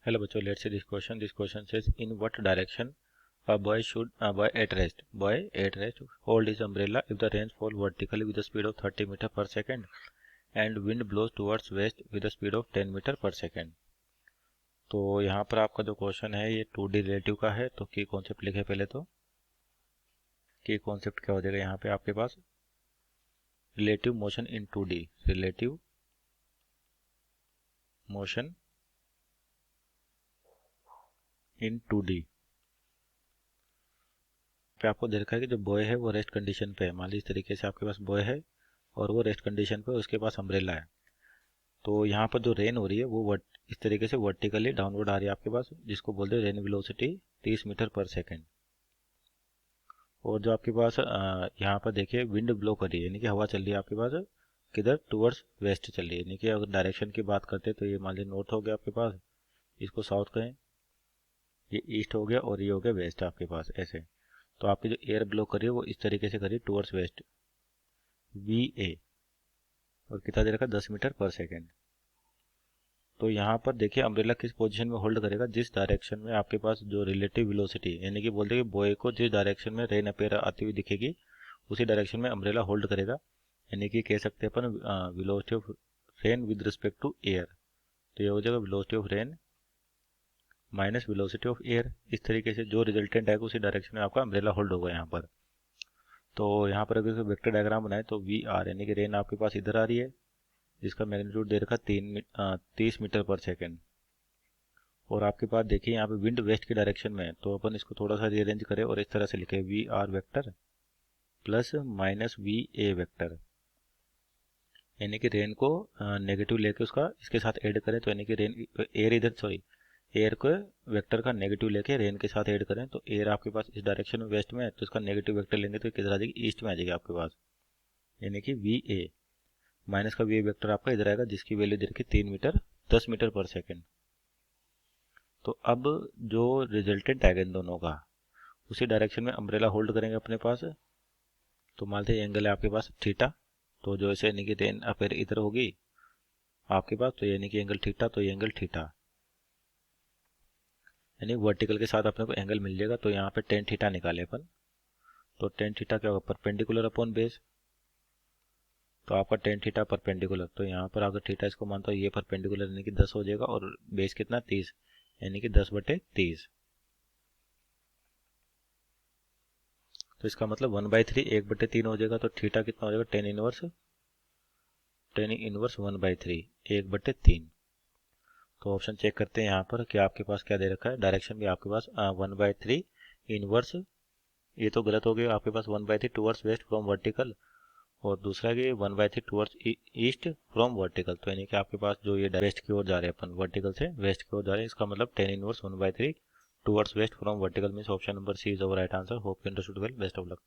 Hello बच्चों, let's see this question. This question says, in what direction a boy at rest? Boy at rest hold his umbrella if the rain fall vertically with a speed of 30 meter per second and wind blows towards west with a speed of 10 meter per second. तो यहाँ पर आपका जो question है ये 2D relative का है, तो की कॉन्सेप्ट लिखे पहले। तो की कॉन्सेप्ट क्या हो जाएगा यहाँ पे आपके पास, relative motion in 2D, relative motion in 2D पे आपको दे रखा है कि जो बॉय है वो रेस्ट कंडीशन पे है। मान लीजिए इस तरीके से आपके पास बॉय है और वो रेस्ट कंडीशन पे, उसके पास अम्ब्रेला है। तो यहाँ पर जो रेन हो रही है वो इस तरीके से वर्टिकली डाउनवर्ड आ रही है आपके पास, जिसको बोलते हैं रेन वेलोसिटी 30 मीटर पर सेकेंड। और जो आपके पास यहाँ पर देखिए विंड ब्लो कर रही है, यानी कि हवा चल रही है आपके पास किधर, टूवर्ड्स वेस्ट चल रही है। यानी कि अगर डायरेक्शन की बात करते हैं तो ये मान लीजिए नॉर्थ हो गया आपके पास, इसको साउथ कहें, ये ईस्ट हो गया और ये हो गया वेस्ट आपके पास ऐसे। तो आपकी जो एयर ब्लो कर रही है वो इस तरीके से कर रही है टूवर्ड्स वेस्ट, VA, और कितना दे रखा है 10 मीटर पर सेकेंड। तो यहाँ पर देखिए अम्ब्रेला किस पोजीशन में होल्ड करेगा, जिस डायरेक्शन में आपके पास जो रिलेटिव वेलोसिटी, यानी कि बोलते हैं कि बॉय को जिस डायरेक्शन में रेन अपेयर आती हुई दिखेगी उसी डायरेक्शन में अम्ब्रेला होल्ड करेगा। यानी कि कह सकते हैं अपन velocity of rain with respect to air. तो ये हो जाएगा velocity of rain minus velocity of air. इस तरीके से जो रिजल्टेंट आएगा उसी डायरेक्शन में आपका अम्ब्रेला होल्ड होगा यहाँ पर। तो यहाँ पर अगर वेक्टर डायग्राम बनाए तो VR यानी कि रेन आपके पास इधर आ रही है, जिसका मैग्नीट्यूड दे रखा 30 मीटर पर सेकेंड। और आपके पास देखिए यहाँ पे विंड वेस्ट की डायरेक्शन में है, तो अपन इसको थोड़ा सा रीअरेंज करें और इस तरह से लिखे VR vector plus minus VA vector, यानी कि रेन को नेगेटिव लेके उसका इसके साथ ऐड करें। तो यानी कि रेन एयर इधर, सॉरी, एयर को वेक्टर का नेगेटिव लेके रेन के साथ ऐड करें। तो एयर आपके पास इस डायरेक्शन में वेस्ट में है, तो इसका नेगेटिव वेक्टर लेंगे तो किधर आ जाएगी, ईस्ट में आ जाएगी आपके पास, यानी कि VA माइनस का VA वेक्टर आपका इधर आएगा, जिसकी वैल्यू दे रखी 3 मीटर 10 मीटर पर सेकेंड। तो अब जो रिजल्टेंट आएगा इन दोनों का, उसी डायरेक्शन में अम्ब्रेला होल्ड करेंगे अपने पास। तो मान लीजिए एंगल है आपके पास थीटा, तो जो ऐसे यानी कि रेन अपेयर इधर होगी आपके पास, तो यानी कि एंगल थीटा, तो ये एंगल थीटा, यानी वर्टिकल के साथ अपने को एंगल मिल जाएगा। तो यहाँ पे टेन थीटा निकाले अपन, तो टेन थीटा क्या होगा, परपेंडिकुलर अपॉन बेस। तो आपका टेन थीटा परपेंडिकुलर, तो यहाँ पर अगर थीटा इसको मानता हूँ ये परपेंडिकुलर यानी कि 10 हो जाएगा, और बेस कितना 30, यानी कि 10/30। तो इसका मतलब 1/3 1/3 हो जाएगा। तो थीटा कितना हो जाएगा, टेन इनवर्स 1/3 1/3। तो ऑप्शन चेक करते हैं यहाँ पर कि आपके पास क्या दे रखा है, डायरेक्शन भी आपके पास 1/3 इनवर्स, ये तो गलत हो गया, आपके पास 1/3 टूवर्ड्स वेस्ट फ्रॉम वर्टिकल, और दूसरा कि 1/3 टूवर्ड्स ईस्ट फ्रॉम वर्टिकल। तो यानी कि आपके पास जो ये वेस्ट की ओर जा रहे हैं अपन, वर्टिकल से वेस्ट की ओर जा रहे हैं, इसका मतलब tan inverse 1/3 towards west from vertical means option number C is our right answer. Hope you understood well, best of luck.